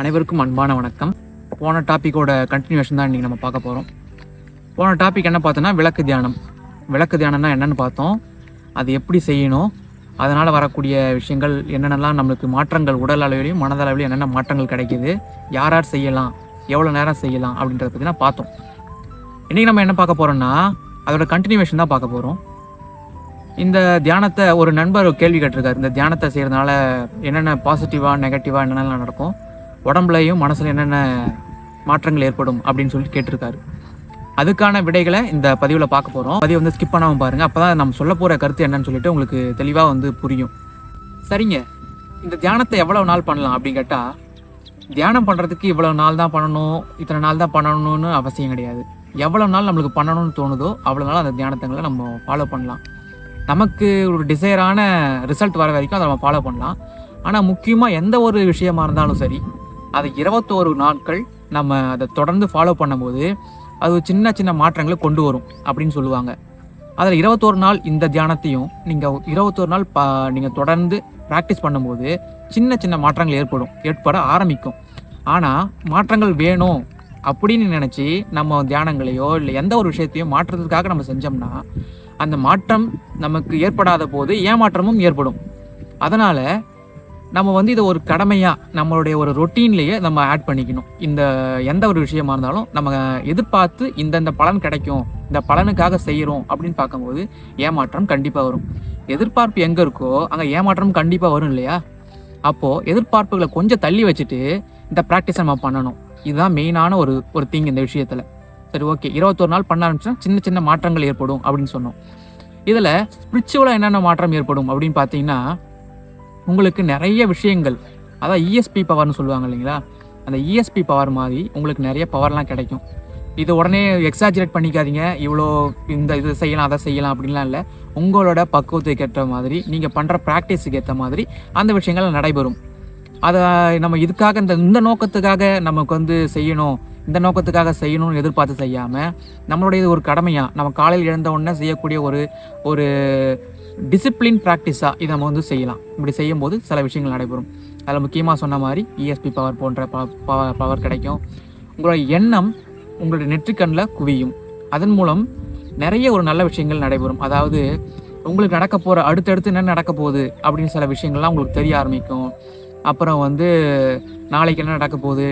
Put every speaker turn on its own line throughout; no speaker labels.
அனைவருக்கும் அன்பான வணக்கம். போன டாப்பிக்கோட கண்டினியூஷன் தான் இன்றைக்கி நம்ம பார்க்க போகிறோம். போன டாபிக் என்ன பார்த்தோன்னா விளக்கு தியானம். விளக்கு தியானம்னா என்னென்னு பார்த்தோம், அது எப்படி செய்யணும், அதனால் வரக்கூடிய விஷயங்கள் என்னென்னலாம், நம்மளுக்கு மாற்றங்கள் உடல் அளவிலையும் மனதளவிலையும் என்னென்ன மாற்றங்கள் கிடைக்கிது, யார் யார் செய்யலாம், எவ்வளோ நேரம் செய்யலாம் அப்படின்றத பற்றி தான் பார்த்தோம். இன்றைக்கி நம்ம என்ன பார்க்க போகிறோம்னா அதோட கண்டினியூஷன் தான் பார்க்க போகிறோம். இந்த தியானத்தை ஒரு நண்பர் கேள்வி கேட்டிருக்காரு. இந்த தியானத்தை செய்கிறதுனால என்னென்ன பாசிட்டிவாக நெகட்டிவாக என்னென்னலாம் நடக்கும், உடம்புலையும் மனசில் என்னென்ன மாற்றங்கள் ஏற்படும் அப்படின்னு சொல்லிட்டு கேட்டிருக்காரு. அதுக்கான விடைகளை இந்த பதிவில் பார்க்க போகிறோம். பதிவு ஸ்கிப் பண்ணாமல் பாருங்கள், அப்போ தான் நம்ம சொல்ல போகிற கருத்து என்னன்னு சொல்லிட்டு உங்களுக்கு தெளிவாக புரியும். சரிங்க, இந்த தியானத்தை எவ்வளோ நாள் பண்ணலாம் அப்படின்னு கேட்டால், தியானம் பண்ணுறதுக்கு இவ்வளோ நாள் தான் பண்ணணும், இத்தனை நாள் தான் பண்ணணும்னு அவசியம் கிடையாது. எவ்வளோ நாள் நம்மளுக்கு பண்ணணும்னு தோணுதோ அவ்வளோ நாள் அந்த தியானத்தை நம்ம ஃபாலோ பண்ணலாம். நமக்கு ஒரு டிசைரான ரிசல்ட் வர வரைக்கும் அதை நம்ம ஃபாலோ பண்ணலாம். ஆனால் முக்கியமாக எந்த ஒரு விஷயமா இருந்தாலும் சரி, அதை 21 நாட்கள் நம்ம அதை தொடர்ந்து ஃபாலோ பண்ணும்போது அது சின்ன சின்ன மாற்றங்களை கொண்டு வரும் அப்படின்னு சொல்லுவாங்க. அதில் 21 நாள் இந்த தியானத்தையும் நீங்கள் 21 நாள் நீங்கள் தொடர்ந்து ப்ராக்டிஸ் பண்ணும்போது சின்ன சின்ன மாற்றங்கள் ஏற்பட ஆரம்பிக்கும். ஆனால் மாற்றங்கள் வேணும் அப்படின்னு நினச்சி நம்ம தியானங்களையோ இல்லை எந்த ஒரு விஷயத்தையும் மாற்றுறதுக்காக நம்ம செஞ்சோம்னா அந்த மாற்றம் நமக்கு ஏற்படாத போது ஏமாற்றமும் ஏற்படும். அதனால் நம்ம இதை ஒரு கடமையாக நம்மளுடைய ஒரு ரொட்டீன்லேயே நம்ம ஆட் பண்ணிக்கணும். இந்த எந்த ஒரு விஷயமா இருந்தாலும் நம்ம எதிர்பார்த்து இந்த பலன் கிடைக்கும், இந்த பலனுக்காக செய்கிறோம் அப்படின்னு பார்க்கும்போது ஏமாற்றம் கண்டிப்பாக வரும். எதிர்பார்ப்பு எங்கே இருக்கோ அங்கே ஏமாற்றம் கண்டிப்பாக வரும் இல்லையா? அப்போது எதிர்பார்ப்புகளை கொஞ்சம் தள்ளி வச்சுட்டு இந்த ப்ராக்டிஸை நம்ம பண்ணணும். இதுதான் மெயினான ஒரு திங் இந்த விஷயத்தில். சரி, ஓகே, 21 நாள் பண்ண ஆரம்பிச்சா சின்ன சின்ன மாற்றங்கள் ஏற்படும் அப்படின்னு சொன்னோம். இதில் ஸ்பிரிச்சுவலாக என்னென்ன மாற்றம் ஏற்படும் அப்படின்னு பார்த்தீங்கன்னா, உங்களுக்கு நிறைய விஷயங்கள், அதான் இஎஸ்பி பவர்னு சொல்லுவாங்க இல்லைங்களா, அந்த இஎஸ்பி பவர் மாதிரி உங்களுக்கு நிறைய பவர்லாம் கிடைக்கும். இது உடனே எக்ஸாஜரேட் பண்ணிக்காதீங்க, இவ்வளோ இது செய்யலாம் அதை செய்யலாம் அப்படின்லாம் இல்லை. உங்களோட பக்குவத்துக்கு ஏற்ற மாதிரி, நீங்கள் பண்ணுற ப்ராக்டிஸுக்கு ஏற்ற மாதிரி அந்த விஷயங்கள் நடைபெறும். அதை நம்ம இதுக்காக இந்த நோக்கத்துக்காக நமக்கு செய்யணும், இந்த நோக்கத்துக்காக செய்யணும்னு எதிர்பார்த்து செய்யாமல் நம்மளுடைய ஒரு கடமையாக நம்ம காலையில் எழுந்த உடனே செய்யக்கூடிய ஒரு டிசிப்ளின் ப்ராக்டிஸாக இதை நம்ம செய்யலாம். இப்படி செய்யும்போது சில விஷயங்கள் நடைபெறும். அதில் முக்கியமாக சொன்ன மாதிரி இஎஸ்பி பவர் போன்ற பவர் கிடைக்கும். உங்களுடைய எண்ணம் உங்களுடைய நெற்றிக்கண்ணில் குவியும். அதன் மூலம் நிறைய ஒரு நல்ல விஷயங்கள் நடைபெறும். அதாவது உங்களுக்கு நடக்க போகிற அடுத்தடுத்து என்ன நடக்க போகுது அப்படின்னு சில விஷயங்கள்லாம் உங்களுக்கு தெரிய ஆரம்பிக்கும். அப்புறம் நாளைக்கு என்ன நடக்க போகுது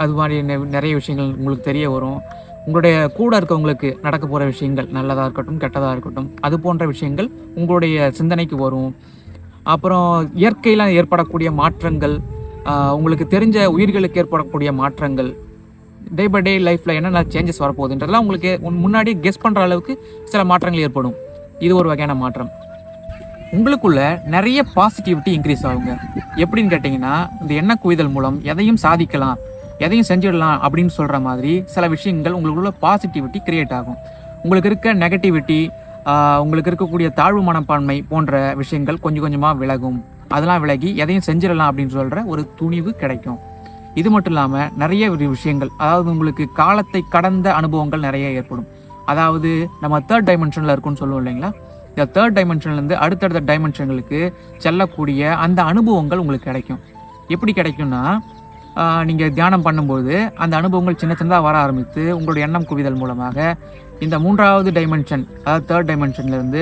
அது மாதிரி நிறைய விஷயங்கள் உங்களுக்கு தெரிய வரும். உங்களுடைய கூட இருக்கவங்களுக்கு நடக்க போகிற விஷயங்கள் நல்லதாக இருக்கட்டும் கெட்டதாக இருக்கட்டும் அது போன்ற விஷயங்கள் உங்களுடைய சிந்தனைக்கு வரும். அப்புறம் இயற்கையில் ஏற்படக்கூடிய மாற்றங்கள், உங்களுக்கு தெரிஞ்ச உயிர்களுக்கு ஏற்படக்கூடிய மாற்றங்கள், டே பை டே லைஃப்பில் என்னென்ன சேஞ்சஸ் வரப்போகுதுன்றதெல்லாம் உங்களுக்கு முன்னாடி கெஸ் பண்ணுற அளவுக்கு சில மாற்றங்கள் ஏற்படும். இது ஒரு வகையான மாற்றம். உங்களுக்குள்ள நிறைய பாசிட்டிவிட்டி இன்க்ரீஸ் ஆகுங்க. எப்படின்னு கேட்டிங்கன்னா, இந்த எண்ணெய் குவிதல் மூலம் எதையும் சாதிக்கலாம், எதையும் செஞ்சிடலாம் அப்படின்னு சொல்கிற மாதிரி சில விஷயங்கள் உங்களுக்குள்ள பாசிட்டிவிட்டி கிரியேட் ஆகும். உங்களுக்கு இருக்க நெகட்டிவிட்டி, உங்களுக்கு இருக்கக்கூடிய தாழ்வு மனப்பான்மை போன்ற விஷயங்கள் கொஞ்சம் கொஞ்சமாக விலகும். அதெல்லாம் விலகி எதையும் செஞ்சிடலாம் அப்படின்னு சொல்கிற ஒரு துணிவு கிடைக்கும். இது மட்டும் இல்லாமல் நிறைய விஷயங்கள், அதாவது உங்களுக்கு காலத்தை கடந்த அனுபவங்கள் நிறைய ஏற்படும். அதாவது நம்ம 3rd டைமென்ஷனில் இருக்குன்னு சொல்லுவோம் இல்லைங்களா, இந்த 3rd டைமென்ஷன்லேருந்து அடுத்தடுத்த டைமென்ஷன்களுக்கு செல்லக்கூடிய அந்த அனுபவங்கள் உங்களுக்கு கிடைக்கும். எப்படி கிடைக்கும்னா, நீங்கள் தியானம் பண்ணும்போது அந்த அனுபவங்கள் சின்ன சின்னதாக வர ஆரம்பித்து உங்களுடைய எண்ணம் குவிதல் மூலமாக இந்த 3வது டைமென்ஷன், அதாவது 3rd டைமென்ஷன்லேருந்து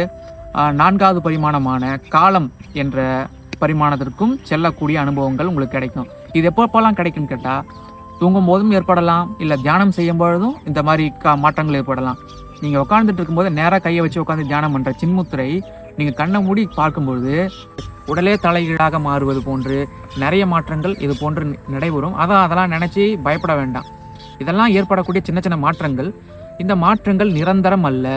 4வது பரிமாணமான காலம் என்ற பரிமாணத்திற்கும் செல்லக்கூடிய அனுபவங்கள் உங்களுக்கு கிடைக்கும். இது எப்போலாம் கிடைக்குன்னு கேட்டால், தூங்கும் போதும் ஏற்படலாம், இல்லை தியானம் செய்யும் பொழுதும் இந்த மாதிரி மாற்றங்கள் ஏற்படலாம். நீங்கள் உட்காந்துட்டு இருக்கும்போது நேராக கையை வச்சு உட்காந்து தியானம் பண்ணுற சின்முத்திரை நீங்கள் கண்ணை மூடி பார்க்கும்பொழுது உடலே தலைகீழாக மாறுவது போன்று நிறைய மாற்றங்கள் இது போன்று நடைபெறும். அதெல்லாம் நினச்சி பயப்பட வேண்டாம். இதெல்லாம் ஏற்படக்கூடிய சின்ன சின்ன மாற்றங்கள். இந்த மாற்றங்கள் நிரந்தரம் அல்ல.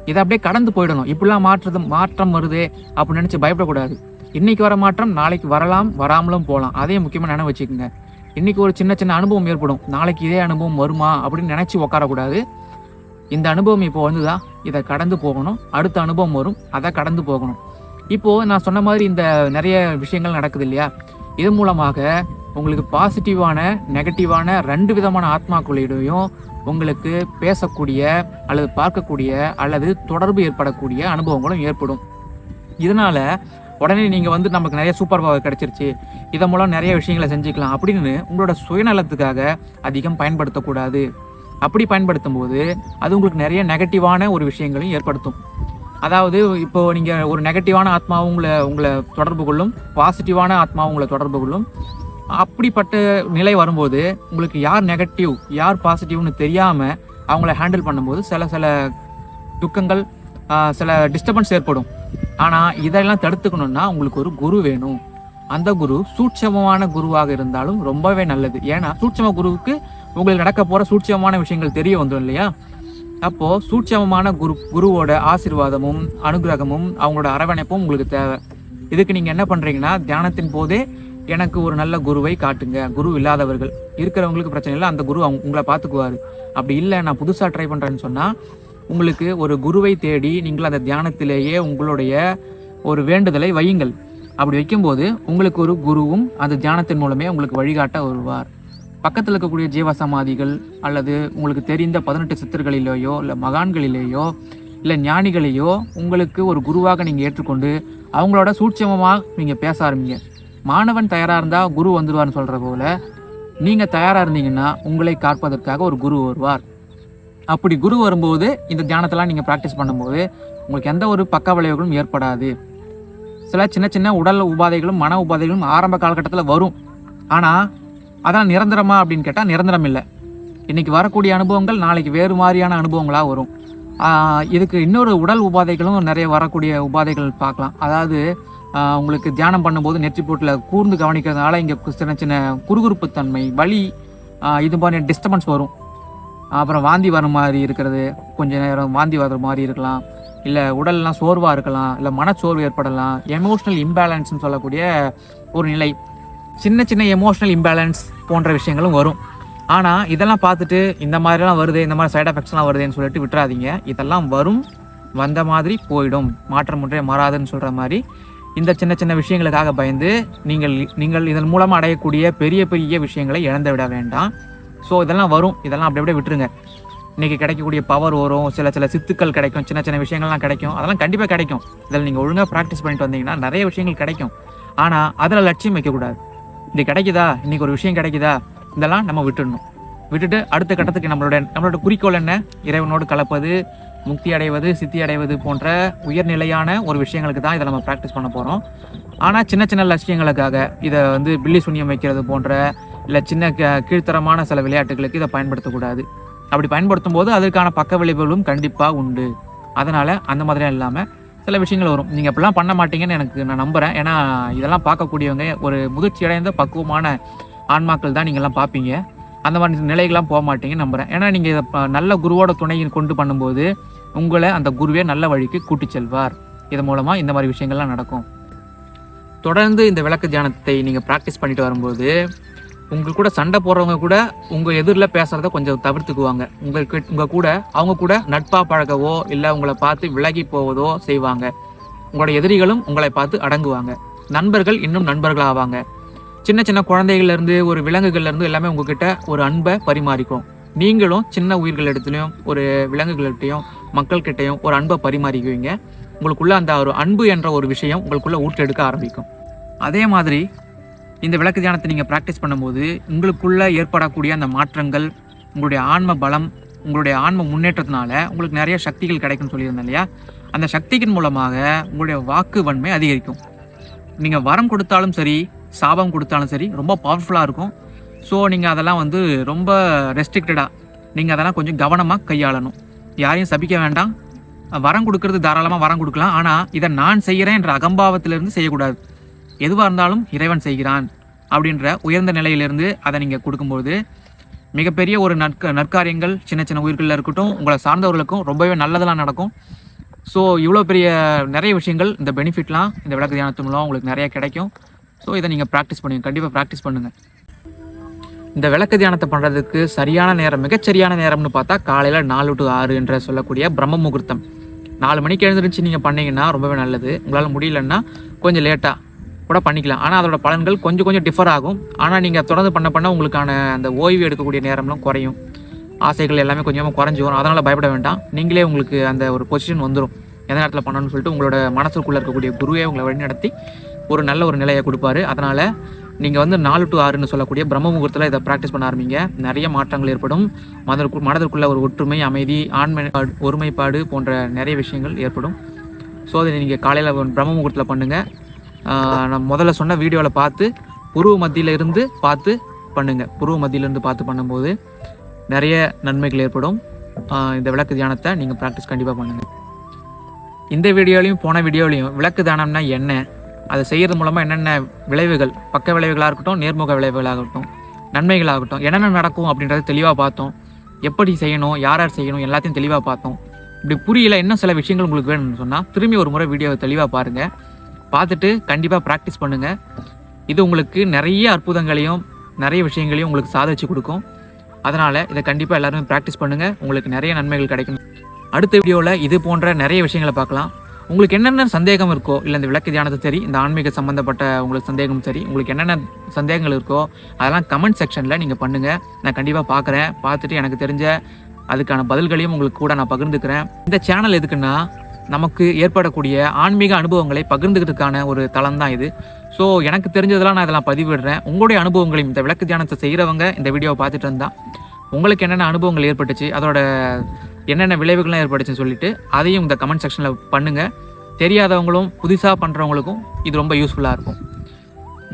இதை அப்படியே கடந்து போயிடணும். இப்படிலாம் மாற்றம் வருதே அப்படின்னு நினச்சி பயப்படக்கூடாது. இன்றைக்கி வர மாற்றம் நாளைக்கு வரலாம், வராமலும் போகலாம். அதையும் முக்கியமாக நினைவு வச்சுக்கோங்க. இன்றைக்கி ஒரு சின்ன சின்ன அனுபவம் ஏற்படும், நாளைக்கு இதே அனுபவம் வருமா அப்படின்னு நினச்சி உட்காரக்கூடாது. இந்த அனுபவம் இப்போ வந்துதான், இதை கடந்து போகணும். அடுத்த அனுபவம் வரும், அதை கடந்து போகணும். இப்போது நான் சொன்ன மாதிரி இந்த நிறைய விஷயங்கள் நடக்குது இல்லையா, இது மூலமாக உங்களுக்கு பாசிட்டிவான நெகட்டிவான 2 விதமான ஆத்மாக்களிடையும் உங்களுக்கு பேசக்கூடிய அல்லது பார்க்கக்கூடிய அல்லது தொடர்பு ஏற்படக்கூடிய அனுபவங்களும் ஏற்படும். இதனால் உடனே நீங்கள் வந்து நமக்கு நிறைய சூப்பர் பவர் கிடச்சிருச்சு, இதன் மூலம் நிறைய விஷயங்களை செஞ்சுக்கலாம் அப்படின்னு உங்களோட சுயநலத்துக்காக அதிகம் பயன்படுத்தக்கூடாது. அப்படி பயன்படுத்தும் போது அது உங்களுக்கு நிறைய நெகட்டிவான ஒரு விஷயங்களையும் ஏற்படுத்தும். அதாவது இப்போது நீங்கள் ஒரு நெகட்டிவான ஆத்மாவும் உங்களை தொடர்பு கொள்ளும், பாசிட்டிவான ஆத்மாவும் உங்களை தொடர்பு கொள்ளும். அப்படிப்பட்ட நிலை வரும்போது உங்களுக்கு யார் நெகட்டிவ் யார் பாசிட்டிவ்னு தெரியாமல் அவங்கள ஹேண்டில் பண்ணும்போது சில துக்கங்கள், சில டிஸ்டர்பன்ஸ் ஏற்படும். ஆனால் இதெல்லாம் தடுத்துக்கணும்னா உங்களுக்கு ஒரு குரு வேணும். அந்த குரு சூட்சமமான குருவாக இருந்தாலும் ரொம்பவே நல்லது. ஏன்னா சூட்சம குருவுக்கு உங்களுக்கு நடக்க போகிற சூட்சமமான விஷயங்கள் தெரிய வந்துடும் இல்லையா? அப்போது சூட்சமமான குருவோட ஆசீர்வாதமும் அனுகிரகமும் அவங்களோட அரவணைப்பும் உங்களுக்கு தேவை. இதுக்கு நீங்கள் என்ன பண்ணுறீங்கன்னா, தியானத்தின் போதே எனக்கு ஒரு நல்ல குருவை காட்டுங்க. குரு இல்லாதவர்கள் இருக்கிறவங்களுக்கு பிரச்சனை இல்லை, அந்த குரு உங்களை பார்த்துக்குவார். அப்படி இல்லை நான் புதுசாக ட்ரை பண்ணுறேன்னு சொன்னால் உங்களுக்கு ஒரு குருவை தேடி நீங்கள் அந்த தியானத்திலேயே உங்களுடைய ஒரு வேண்டுதலை வையுங்கள். அப்படி வைக்கும்போது உங்களுக்கு ஒரு குருவும் அந்த தியானத்தின் மூலமே உங்களுக்கு வழிகாட்ட வருவார். பக்கத்தில் இருக்கக்கூடிய ஜீவசமாதிகள் அல்லது உங்களுக்கு தெரிந்த 18 சித்தர்களிலேயோ இல்லை மகான்களிலேயோ இல்லை ஞானிகளையோ உங்களுக்கு ஒரு குருவாக நீங்கள் ஏற்றுக்கொண்டு அவங்களோட சூட்சமமாக நீங்கள் பேச ஆரம்பிங்க. மாணவன் தயாராக இருந்தால் குரு வந்துடுவார்னு சொல்கிற போல நீங்கள் தயாராக இருந்தீங்கன்னா உங்களை காப்பதற்காக ஒரு குரு வருவார். அப்படி குரு வரும்போது இந்த தியானத்தெல்லாம் நீங்கள் ப்ராக்டிஸ் பண்ணும்போது உங்களுக்கு எந்த ஒரு பக்க விளைவுகளும் ஏற்படாது. சில சின்ன சின்ன உடல் உபாதைகளும் மன உபாதைகளும் ஆரம்ப காலகட்டத்தில் வரும். ஆனால் அதெல்லாம் நிரந்தரமா அப்படின்னு கேட்டால் நிரந்தரம் இல்லை. இன்றைக்கி வரக்கூடிய அனுபவங்கள் நாளைக்கு வேறு மாதிரியான அனுபவங்களாக வரும். இதுக்கு இன்னொரு உடல் உபாதைகளும் நிறைய வரக்கூடிய உபாதைகள் பார்க்கலாம். அதாவது உங்களுக்கு தியானம் பண்ணும்போது நெற்றி போட்டில் கூர்ந்து கவனிக்கிறதுனால இங்கே சின்ன சின்ன குறுகுறுப்புத்தன்மை, வலி, இது மாதிரி டிஸ்டர்பன்ஸ் வரும். அப்புறம் வாந்தி வர மாதிரி இருக்கிறது, கொஞ்சம் நேரம் வாந்தி வர மாதிரி இருக்கலாம், இல்லை உடல்லாம் சோர்வாக இருக்கலாம், இல்லை மனச்சோர்வு ஏற்படலாம். எமோஷ்னல் இம்பேலன்ஸ்னு சொல்லக்கூடிய ஒரு நிலை, சின்ன சின்ன எமோஷ்னல் இம்பேலன்ஸ் போன்ற விஷயங்களும் வரும். ஆனால் இதெல்லாம் பார்த்துட்டு இந்த மாதிரிலாம் வருது, இந்த மாதிரி சைட் எஃபெக்ட்ஸ்லாம் வருதுன்னு சொல்லிட்டு விட்டுறாதீங்க. இதெல்லாம் வரும், வந்த மாதிரி போயிடும், மாற்றம் ஒன்றே மாறாதுன்னு சொல்கிற மாதிரி இந்த சின்ன சின்ன விஷயங்களுக்காக பயந்து நீங்கள் இதன் மூலமாக அடையக்கூடிய பெரிய பெரிய விஷயங்களை இழந்து விட வேண்டாம். ஸோ இதெல்லாம் வரும், இதெல்லாம் அப்படி அப்படியே விட்டுருங்க. இன்றைக்கி கிடைக்கக்கூடிய பவர் வரும், சில சித்துக்கள் கிடைக்கும், சின்ன சின்ன விஷயங்கள்லாம் கிடைக்கும், அதெல்லாம் கண்டிப்பாக கிடைக்கும். இதில் நீங்கள் ஒழுங்காக ப்ராக்டிஸ் பண்ணிட்டு வந்தீங்கன்னா நிறைய விஷயங்கள் கிடைக்கும். ஆனால் அதில் லட்சியம் வைக்கக்கூடாது. இது கிடைக்குதா, இன்றைக்கி ஒரு விஷயம் கிடைக்குதா, இதெல்லாம் நம்ம விட்டுட்டு அடுத்த கட்டத்துக்கு நம்மளோட குறிக்கோள் என்ன, இறைவனோடு கலப்பது, முக்தி அடைவது, சித்தி அடைவது போன்ற உயர்நிலையான ஒரு விஷயங்களுக்கு தான் இதை நம்ம ப்ராக்டிஸ் பண்ண போகிறோம். ஆனால் சின்ன சின்ன லட்சியங்களுக்காக இதை வந்து பில்லி சூன்யம் வைக்கிறது போன்ற இல்லை சின்ன கீழ்த்தரமான சில விளையாட்டுகளுக்கு இதை பயன்படுத்தக்கூடாது. அப்படி பயன்படுத்தும் போது அதற்கான பக்க விளைவுகளும் கண்டிப்பாக உண்டு. அதனால் அந்த மாதிரியாக இல்லாமல் சில விஷயங்கள் வரும். நீங்கள் அப்படிலாம் பண்ண மாட்டீங்கன்னு நான் நம்புகிறேன். ஏன்னா இதெல்லாம் பார்க்கக்கூடியவங்க ஒரு முதிர்ச்சி அடைந்த பக்குவமான ஆன்மாக்கள் தான் நீங்கள்லாம் பார்ப்பீங்க. அந்த மாதிரி நிலைகள்லாம் போக மாட்டீங்கன்னு நம்புகிறேன். ஏன்னா நீங்கள் இதை நல்ல குருவோட துணையை கொண்டு பண்ணும்போது உங்களை அந்த குருவே நல்ல வழிக்கு கூட்டி செல்வார். இதன் மூலமாக இந்த மாதிரி விஷயங்கள்லாம் நடக்கும். தொடர்ந்து இந்த விளக்கு தியானத்தை நீங்கள் ப்ராக்டிஸ் பண்ணிட்டு வரும்போது உங்கள் கூட சண்டை போடுறவங்க கூட உங்கள் எதிரில் பேசுகிறத கொஞ்சம் தவிர்த்துக்குவாங்க. உங்கள் கூட அவங்க கூட நட்பாக பழகவோ இல்லை உங்களை பார்த்து விலகி போவதோ செய்வாங்க. உங்களோட எதிரிகளும் உங்களை பார்த்து அடங்குவாங்க. நண்பர்கள் இன்னும் நண்பர்கள் ஆவாங்க. சின்ன சின்ன குழந்தைகள்லேருந்து ஒரு விலங்குகள்லேருந்து எல்லாமே உங்ககிட்ட ஒரு அன்பை பரிமாறிக்கும். நீங்களும் சின்ன உயிர்கள் இடத்துலையும் ஒரு விலங்குகள்கிட்டையும் மக்கள்கிட்டையும் ஒரு அன்பை பரிமாறிக்குவீங்க. உங்களுக்குள்ள அந்த ஒரு அன்பு என்ற ஒரு விஷயம் உங்களுக்குள்ள ஊற்றெடுக்க ஆரம்பிக்கும். அதே மாதிரி இந்த விளக்கு தியானத்தை நீங்கள் ப்ராக்டிஸ் பண்ணும்போது உங்களுக்குள்ளே ஏற்படக்கூடிய அந்த மாற்றங்கள், உங்களுடைய ஆன்ம பலம், உங்களுடைய ஆன்ம முன்னேற்றத்தினால உங்களுக்கு நிறைய சக்திகள் கிடைக்கும்னு சொல்லியிருந்தேன் இல்லையா? அந்த சக்தியின் மூலமாக உங்களுடைய வாக்கு வன்மை அதிகரிக்கும். நீங்கள் வரம் கொடுத்தாலும் சரி, சாபம் கொடுத்தாலும் சரி, ரொம்ப பவர்ஃபுல்லாக இருக்கும். ஸோ நீங்கள் அதெல்லாம் வந்து ரொம்ப ரெஸ்ட்ரிக்டடாக நீங்கள் அதெல்லாம் கொஞ்சம் கவனமாக கையாளணும். யாரையும் சபிக்க வேண்டாம். வரம் கொடுக்கறது தாராளமாக வரம் கொடுக்கலாம். ஆனால் இதை நான் செய்கிறேன் என்ற அகம்பாவத்திலிருந்து செய்யக்கூடாது. எதுவாக இருந்தாலும் இறைவன் செய்கிறான் அப்படின்ற உயர்ந்த நிலையிலிருந்து அதை நீங்கள் கொடுக்கும்போது மிகப்பெரிய ஒரு நற்காரியங்கள் சின்ன சின்ன உயிர்களில் இருக்கட்டும், உங்களை சார்ந்தவர்களுக்கும் ரொம்பவே நல்லதெல்லாம் நடக்கும். ஸோ இவ்வளோ பெரிய நிறைய விஷயங்கள், இந்த பெனிஃபிட்லாம் இந்த விளக்கு தியானத்து மூலம் உங்களுக்கு நிறைய கிடைக்கும். ஸோ இதை நீங்கள் ப்ராக்டிஸ் பண்ணுங்கள், கண்டிப்பாக ப்ராக்டிஸ் பண்ணுங்கள். இந்த விளக்கு தியானத்தை பண்ணுறதுக்கு சரியான நேரம், மிகச்சரியான நேரம்னு பார்த்தா காலையில் 4 to 6 என்ற சொல்லக்கூடிய பிரம்ம முகூர்த்தம். 4 மணிக்கு எழுந்திரிச்சு நீங்கள் பண்ணிங்கன்னா ரொம்பவே நல்லது. உங்களால் முடியலன்னா கொஞ்சம் லேட்டாக கூட பண்ணிக்கலாம். ஆனால் அதோட பலன்கள் கொஞ்சம் டிஃபர் ஆகும். ஆனால் நீங்கள் தொடர்ந்து பண்ண உங்களுக்கான அந்த ஓய்வு எடுக்கக்கூடிய நேரம்லாம் குறையும். ஆசைகள் எல்லாமே கொஞ்சமாக குறைஞ்சி வரும். அதனால் பயப்பட வேண்டாம். நீங்களே உங்களுக்கு அந்த ஒரு பொசிஷன் வந்துடும். எந்த நேரத்தில் பண்ணணும்னு சொல்லிட்டு உங்களோட மனசுக்குள்ளே இருக்கக்கூடிய குருவே உங்களை வழிநடத்தி ஒரு நல்ல ஒரு நிலையை கொடுப்பாரு. அதனால் நீங்கள் வந்து 4 to 6ன்னு சொல்லக்கூடிய பிரம்ம முகூர்த்தத்தில் இதை ப்ராக்டிஸ் பண்ண ஆரம்பிங்க. நிறைய மாற்றங்கள் ஏற்படும். மனதிற்குள்ள ஒரு ஒற்றுமை, அமைதி, ஒருமைப்பாடு போன்ற நிறைய விஷயங்கள் ஏற்படும். ஸோ அதை நீங்கள் காலையில் பிரம்ம முகூர்த்தத்தில் பண்ணுங்கள். நான் முதல்ல சொன்ன வீடியோவில் பார்த்து புருவ மத்தியிலிருந்து பார்த்து பண்ணுங்கள். புருவ மத்தியிலிருந்து பார்த்து பண்ணும்போது நிறைய நன்மைகள் ஏற்படும். இந்த விளக்கு தியானத்தை நீங்கள் ப்ராக்டிஸ் கண்டிப்பாக பண்ணுங்கள். இந்த வீடியோலையும் போன வீடியோலையும் விளக்கு தியானம்னா என்ன, அதை செய்கிறது மூலமாக என்னென்ன விளைவுகள், பக்க விளைவுகளாக இருக்கட்டும், நேர்முக விளைவுகளாகட்டும், நன்மைகளாகட்டும், என்னென்ன நடக்கும் அப்படின்றத தெளிவாக பார்த்தோம். எப்படி செய்யணும், யார் யார் செய்யணும், எல்லாத்தையும் தெளிவாக பார்த்தோம். இப்படி புரியல, இன்னும் சில விஷயங்கள் உங்களுக்கு வேணும்னு சொன்னால் திரும்பி ஒரு முறை வீடியோவை தெளிவாக பாருங்கள். பார்த்துட்டு கண்டிப்பாக ப்ராக்டிஸ் பண்ணுங்கள். இது உங்களுக்கு நிறைய அற்புதங்களையும் நிறைய விஷயங்களையும் உங்களுக்கு சாதிச்சு கொடுக்கும். அதனால் இதை கண்டிப்பாக எல்லாருமே ப்ராக்டிஸ் பண்ணுங்கள். உங்களுக்கு நிறைய நன்மைகள் கிடைக்கும். அடுத்த வீடியோவில் இது போன்ற நிறைய விஷயங்களை பார்க்கலாம். உங்களுக்கு என்னென்ன சந்தேகம் இருக்கோ, இல்லை இந்த விளக்கு தியானத்தை சரி, இந்த ஆன்மீக சம்மந்தப்பட்ட உங்களுக்கு சந்தேகம் சரி, உங்களுக்கு என்னென்ன சந்தேகங்கள் இருக்கோ அதெல்லாம் கமெண்ட் செக்ஷனில் நீங்கள் பண்ணுங்கள். நான் கண்டிப்பாக பார்க்குறேன். பார்த்துட்டு எனக்கு தெரிஞ்ச அதுக்கான பதில்களையும் உங்களுக்கு கூட நான் பகிர்ந்துக்கிறேன். இந்த சேனல் எதுக்குன்னா, நமக்கு ஏற்படக்கூடிய ஆன்மீக அனுபவங்களை பகிர்ந்துக்கிறதுக்கான ஒரு தளம் தான் இது. ஸோ எனக்கு தெரிஞ்சதெல்லாம் நான் இதெல்லாம் பதிவிடுறேன். உங்களுடைய அனுபவங்களையும், இந்த விளக்கு தியானத்தை செய்கிறவங்க இந்த வீடியோவை பார்த்துட்டு இருந்தால் உங்களுக்கு என்னென்ன அனுபவங்கள் ஏற்பட்டுச்சு, அதோட என்னென்ன விளைவுகள்லாம் ஏற்பட்டுச்சுன்னு சொல்லிட்டு அதையும் இந்த கமெண்ட் செக்ஷனில் பண்ணுங்கள். தெரியாதவங்களும் புதுசாக பண்ணுறவங்களுக்கும் இது ரொம்ப யூஸ்ஃபுல்லாக இருக்கும்.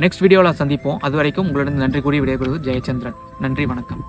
நெக்ஸ்ட் வீடியோவில் சந்திப்போம். அது வரைக்கும் உங்களிடம் நன்றி கூறி விடைபெறுவது ஜெயச்சந்திரன். நன்றி, வணக்கம்.